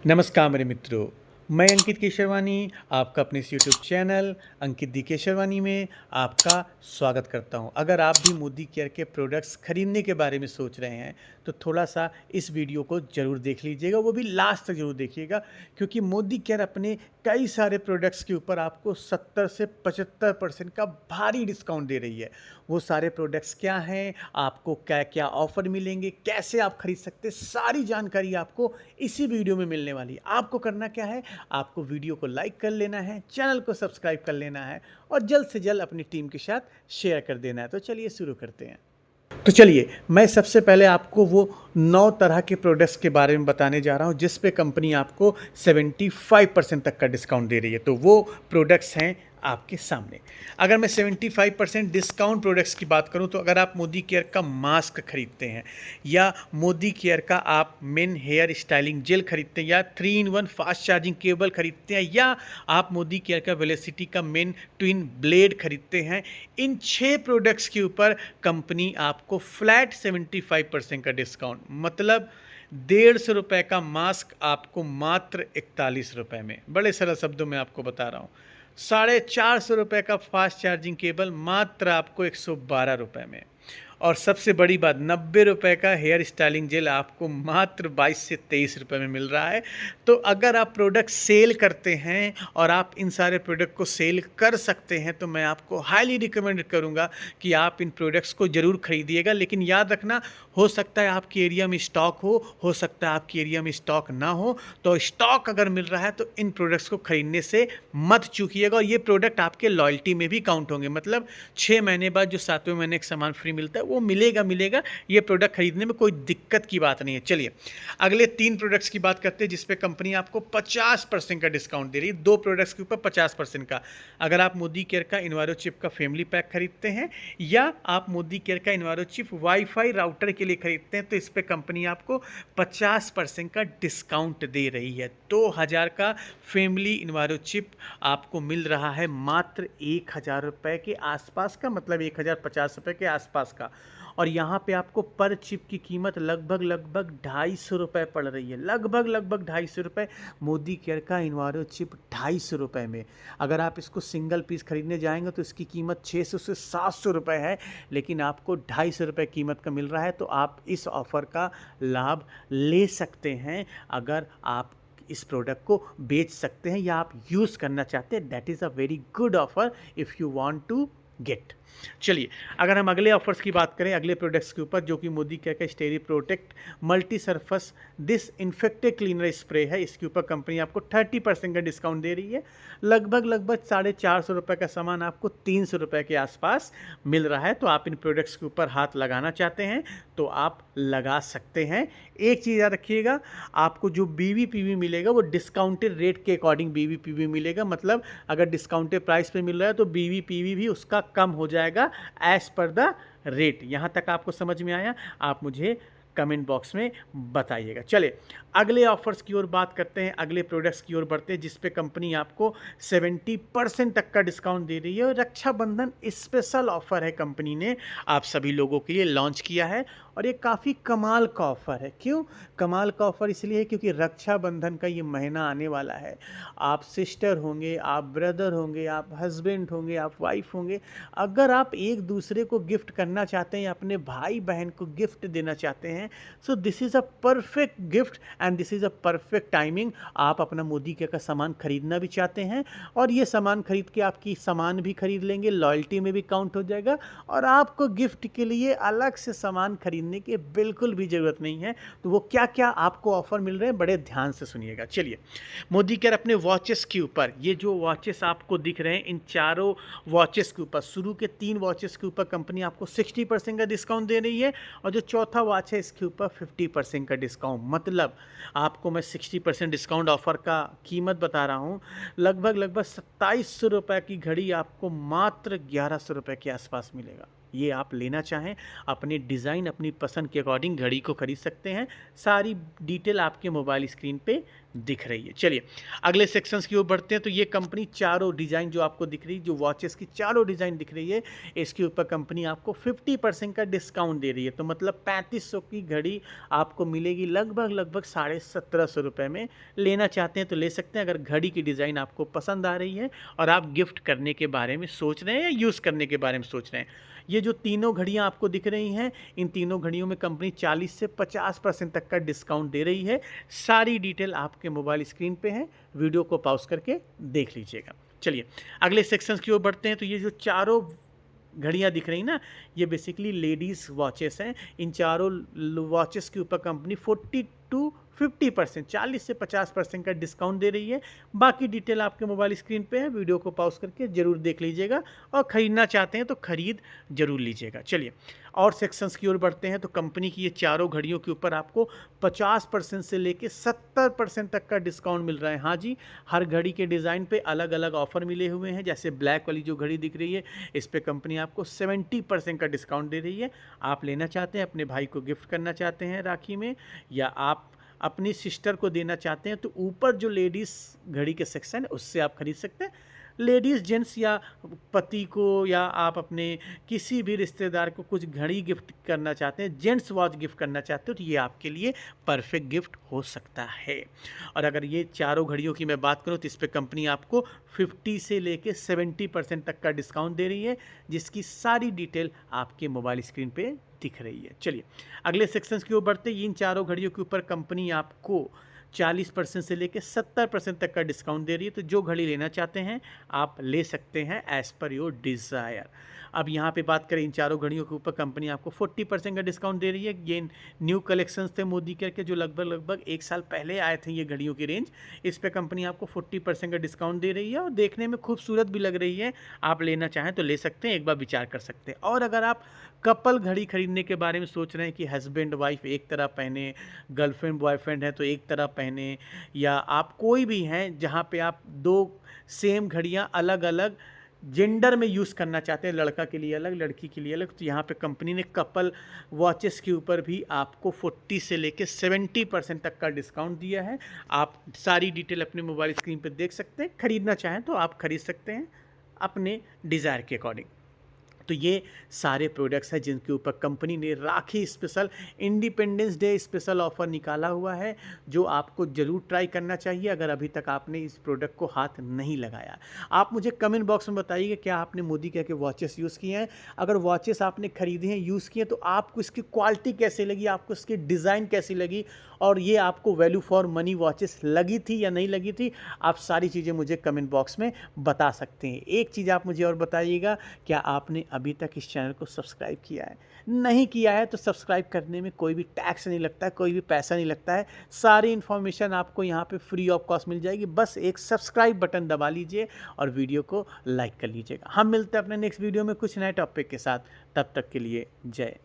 नमस्कार मेरे मित्रों, मैं अंकित केशरवानी आपका अपने इस यूट्यूब चैनल अंकित दी केशरवानी में आपका स्वागत करता हूं। अगर आप भी मोदी केयर के प्रोडक्ट्स खरीदने के बारे में सोच रहे हैं तो थोड़ा सा इस वीडियो को ज़रूर देख लीजिएगा, वो भी लास्ट तक ज़रूर देखिएगा, क्योंकि मोदी केयर अपने कई सारे प्रोडक्ट्स के ऊपर आपको 70 से 75% का भारी डिस्काउंट दे रही है। वो सारे प्रोडक्ट्स क्या हैं, आपको क्या क्या ऑफ़र मिलेंगे, कैसे आप खरीद सकते हैं, सारी जानकारी आपको इसी वीडियो में मिलने वाली है। आपको करना क्या है, आपको वीडियो को लाइक कर लेना है, चैनल को सब्सक्राइब कर लेना है और जल्द से जल्द अपनी टीम के साथ शेयर कर देना है। तो चलिए शुरू करते हैं। तो चलिए, मैं सबसे पहले आपको वो 9 तरह के प्रोडक्ट्स के बारे में बताने जा रहा हूँ जिस पे कंपनी आपको 75% तक का डिस्काउंट दे रही है। तो वो प्रोडक्ट्स हैं आपके सामने। अगर मैं 75% डिस्काउंट प्रोडक्ट्स की बात करूं तो अगर आप मोदी केयर का मास्क खरीदते हैं या मोदी केयर का आप मेन हेयर स्टाइलिंग जेल खरीदते हैं या 3-in-1 फास्ट चार्जिंग केबल खरीदते हैं या आप मोदी केयर का वेलोसिटी का मेन ट्विन ब्लेड खरीदते हैं, इन 6 प्रोडक्ट्स के ऊपर कंपनी आपको फ्लैट 75% का डिस्काउंट, मतलब 150 रुपये का मास्क आपको मात्र 41 रुपये में, बड़े सरल शब्दों में आपको बता रहा हूँ। 450 रुपये का फास्ट चार्जिंग केबल मात्र आपको 112 रुपये में। और सबसे बड़ी बात, 90 रुपये का हेयर स्टाइलिंग जेल आपको मात्र 22 से 23 रुपये में मिल रहा है। तो अगर आप प्रोडक्ट सेल करते हैं और आप इन सारे प्रोडक्ट को सेल कर सकते हैं तो मैं आपको हाईली रिकमेंड करूंगा कि आप इन प्रोडक्ट्स को ज़रूर खरीदिएगा। लेकिन याद रखना, हो सकता है आपकी एरिया में स्टॉक हो सकता है आपकी एरिया में स्टॉक ना हो। तो स्टॉक अगर मिल रहा है तो इन प्रोडक्ट्स को खरीदने से मत चूकिएगा। और ये प्रोडक्ट आपके लॉयल्टी में भी काउंट होंगे, मतलब 6 महीने बाद जो 7वें महीने एक सामान फ्री मिलता है वो मिलेगा। ये प्रोडक्ट खरीदने में कोई दिक्कत की बात नहीं है। चलिए अगले 3 प्रोडक्ट्स की बात करते हैं जिस पे कंपनी आपको 50% का डिस्काउंट दे रही है। 2 प्रोडक्ट्स के ऊपर 50% का। अगर आप मोदी केयर का इन्वायरो चिप का फैमिली पैक खरीदते हैं या आप मोदी केयर का इन्वायरो चिप वाईफाई राउटर के लिए खरीदते हैं तो इस पे कंपनी आपको 50% का डिस्काउंट दे रही है। 2000 का फैमिली इन्वायरो चिप आपको मिल रहा है मात्र 1000 रुपये के आसपास का, मतलब 1050 रुपये के आसपास का। और यहाँ पे आपको पर चिप की कीमत लगभग 250 रुपये पड़ रही है, लगभग 250 रुपये। मोदी केयर का इन्वायरो चिप 250 रुपये में। अगर आप इसको सिंगल पीस खरीदने जाएंगे तो इसकी कीमत 600 से 700 रुपये है, लेकिन आपको 250 रुपये कीमत का मिल रहा है। तो आप इस ऑफ़र का लाभ ले सकते हैं अगर आप इस प्रोडक्ट को बेच सकते हैं या आप यूज़ करना चाहते हैं। That is a very good offer if you want to get. चलिए अगर हम अगले ऑफर्स की बात करें, अगले प्रोडक्ट्स के ऊपर, जो कि मोदी केयर का स्टेरी protect multi surface disinfected cleaner spray है, इसके ऊपर कंपनी आपको 30% का डिस्काउंट दे रही है। लगभग 450 रुपये का सामान आपको 300 रुपये के आसपास मिल रहा है। तो आप इन प्रोडक्ट्स के ऊपर हाथ लगाना चाहते हैं तो आप लगा सकते हैं। एक चीज़ याद रखिएगा, आपको जो BVPV मिलेगा वो डिस्काउंटेड रेट के अकॉर्डिंग BVPV मिलेगा, मतलब अगर डिस्काउंटेड प्राइस पे मिल रहा है तो BVPV भी उसका कम हो जाएगा एज पर द रेट। यहाँ तक आपको समझ में आया? आप मुझे कमेंट बॉक्स में बताइएगा। चलिए अगले ऑफर्स की ओर बात करते हैं, अगले प्रोडक्ट्स की ओर बढ़ते हैं जिस पे कंपनी आपको 70% तक का डिस्काउंट दे रही है। और रक्षाबंधन स्पेशल ऑफर है, कंपनी ने आप सभी लोगों के लिए लॉन्च किया है। और ये काफ़ी कमाल का ऑफ़र है। क्यों कमाल का ऑफ़र? इसलिए है क्योंकि रक्षाबंधन का ये महीना आने वाला है। आप सिस्टर होंगे, आप ब्रदर होंगे, आप हस्बैंड होंगे, आप वाइफ होंगे, अगर आप एक दूसरे को गिफ्ट करना चाहते हैं या अपने भाई बहन को गिफ्ट देना चाहते हैं, so this is a perfect gift and this is a perfect timing. आप अपना मोदी केयर का सामान खरीदना भी चाहते हैं और ये सामान खरीद के आपकी सामान भी खरीद लेंगे, लॉयल्टी में भी काउंट हो जाएगा और आपको गिफ्ट के लिए अलग से सामान खरीदने की बिल्कुल भी ज़रूरत नहीं है। तो वो क्या क्या आपको ऑफ़र मिल रहे हैं, बड़े ध्यान से सुनिएगा। चलिए मोदी केयर अपने वॉचेस के ऊपर, ये जो वॉचेस आपको दिख रहे हैं, इन चारों वॉचेस के ऊपर, शुरू के 3 वॉचेस के ऊपर कंपनी आपको 60% का डिस्काउंट दे रही है और जो चौथा वॉच है इसके ऊपर 50% का डिस्काउंट। मतलब आपको मैं 60% डिस्काउंट ऑफर का कीमत बता रहा हूँ। लगभग 2700 रुपये की घड़ी आपको मात्र 1100 रुपये के आसपास मिलेगा। ये आप लेना चाहें अपने डिज़ाइन अपनी पसंद के अकॉर्डिंग घड़ी को खरीद सकते हैं। सारी डिटेल आपके मोबाइल स्क्रीन पे दिख रही है। चलिए अगले सेक्शंस की ओर बढ़ते हैं। तो ये कंपनी चारों डिज़ाइन जो आपको दिख रही है, जो वॉचेस की चारों डिज़ाइन दिख रही है, इसके ऊपर कंपनी आपको 50% का डिस्काउंट दे रही है। तो मतलब 3500 की घड़ी आपको मिलेगी लगभग 1750 रुपये में। लेना चाहते हैं तो ले सकते हैं। अगर घड़ी की डिज़ाइन आपको पसंद आ रही है और आप गिफ्ट करने के बारे में सोच रहे हैं या यूज़ करने के बारे में सोच रहे हैं, ये जो तीनों घड़ियां आपको दिख रही हैं, इन तीनों घड़ियों में कंपनी 40 से 50% तक का डिस्काउंट दे रही है। सारी डिटेल आपके मोबाइल स्क्रीन पे है, वीडियो को पॉज करके देख लीजिएगा। चलिए अगले सेक्शंस की ओर बढ़ते हैं। तो ये जो चारों घड़ियाँ दिख रही ना, ये बेसिकली लेडीज़ वॉचेस हैं। इन चारों वॉचेस के ऊपर कंपनी 40 टू 50% 40 से 50% का डिस्काउंट दे रही है। बाकी डिटेल आपके मोबाइल स्क्रीन पे है, वीडियो को पॉज करके ज़रूर देख लीजिएगा और ख़रीदना चाहते हैं तो ख़रीद ज़रूर लीजिएगा। चलिए और सेक्शंस की ओर बढ़ते हैं। तो कंपनी की ये चारों घड़ियों के ऊपर आपको 50% से लेके 70% तक का डिस्काउंट मिल रहा है। हाँ जी, हर घड़ी के डिज़ाइन पे अलग अलग ऑफ़र मिले हुए हैं। जैसे ब्लैक वाली जो घड़ी दिख रही है, इस पे कंपनी आपको 70% का डिस्काउंट दे रही है। आप लेना चाहते हैं, अपने भाई को गिफ्ट करना चाहते हैं राखी में, या आप अपनी सिस्टर को देना चाहते हैं, तो ऊपर जो लेडीज़ घड़ी के सेक्शन है उससे आप खरीद सकते हैं। लेडीज़ जेंट्स या पति को या आप अपने किसी भी रिश्तेदार को कुछ घड़ी गिफ्ट करना चाहते हैं, जेंट्स वॉच गिफ्ट करना चाहते हो, तो ये आपके लिए परफेक्ट गिफ्ट हो सकता है। और अगर ये चारों घड़ियों की मैं बात करूं तो इस पर कंपनी आपको 50 से लेके 70% तक का डिस्काउंट दे रही है, जिसकी सारी डिटेल आपके मोबाइल स्क्रीन पे दिख रही है। चलिए अगले सेक्शंस की ओर बढ़ते हैं। इन चारों घड़ियों के ऊपर कंपनी आपको 40% से लेकर 70% तक का डिस्काउंट दे रही है। तो जो घड़ी लेना चाहते हैं आप ले सकते हैं एज़ पर योर डिज़ायर। अब यहाँ पे बात करें, इन चारों घड़ियों के ऊपर कंपनी आपको 40% का डिस्काउंट दे रही है। ये न्यू कलेक्शंस थे मोदी केयर के, जो लगभग 1 साल पहले आए थे ये घड़ियों की रेंज। इस पे कंपनी आपको 40% का डिस्काउंट दे रही है और देखने में खूबसूरत भी लग रही है। आप लेना चाहें तो ले सकते हैं, एक बार विचार कर सकते हैं। और अगर आप कपल घड़ी खरीदने के बारे में सोच रहे हैं कि हस्बैंड वाइफ एक तरह पहने, गर्लफ्रेंड बॉयफ्रेंड है तो एक तरह पहने, या आप कोई भी हैं जहाँ पे आप दो सेम घड़ियाँ अलग अलग जेंडर में यूज़ करना चाहते हैं, लड़का के लिए अलग लड़की के लिए अलग, तो यहाँ पे कंपनी ने कपल वॉचेस के ऊपर भी आपको 40 से लेके 70% तक का डिस्काउंट दिया है। आप सारी डिटेल अपने मोबाइल स्क्रीन पे देख सकते हैं। खरीदना चाहें तो आप खरीद सकते हैं अपने डिज़ायर के अकॉर्डिंग। तो ये सारे प्रोडक्ट्स हैं जिनके ऊपर कंपनी ने Rakhi special, independence day special offer निकाला हुआ है, जो आपको ज़रूर ट्राई करना चाहिए अगर अभी तक आपने इस प्रोडक्ट को हाथ नहीं लगाया। आप मुझे कमेंट बॉक्स में बताइए क्या आपने मोदी केयर के वॉचेस यूज़ किए हैं। अगर वॉचेस आपने खरीदे हैं, यूज़ किए, तो आपको इसकी क्वालिटी कैसी लगी, आपको इसकी डिज़ाइन कैसी लगी, और ये आपको वैल्यू फॉर मनी वॉचेस लगी थी या नहीं लगी थी, आप सारी चीज़ें मुझे कमेंट बॉक्स में बता सकते हैं। एक चीज़ आप मुझे और बताइएगा, क्या आपने अभी तक इस चैनल को सब्सक्राइब किया है? नहीं किया है तो सब्सक्राइब करने में कोई भी टैक्स नहीं लगता है, कोई भी पैसा नहीं लगता है। सारी इन्फॉर्मेशन आपको यहाँ पे फ्री ऑफ कॉस्ट मिल जाएगी। बस एक सब्सक्राइब बटन दबा लीजिए और वीडियो को लाइक कर लीजिएगा। हम मिलते हैं अपने नेक्स्ट वीडियो में कुछ नए टॉपिक के साथ। तब तक के लिए जय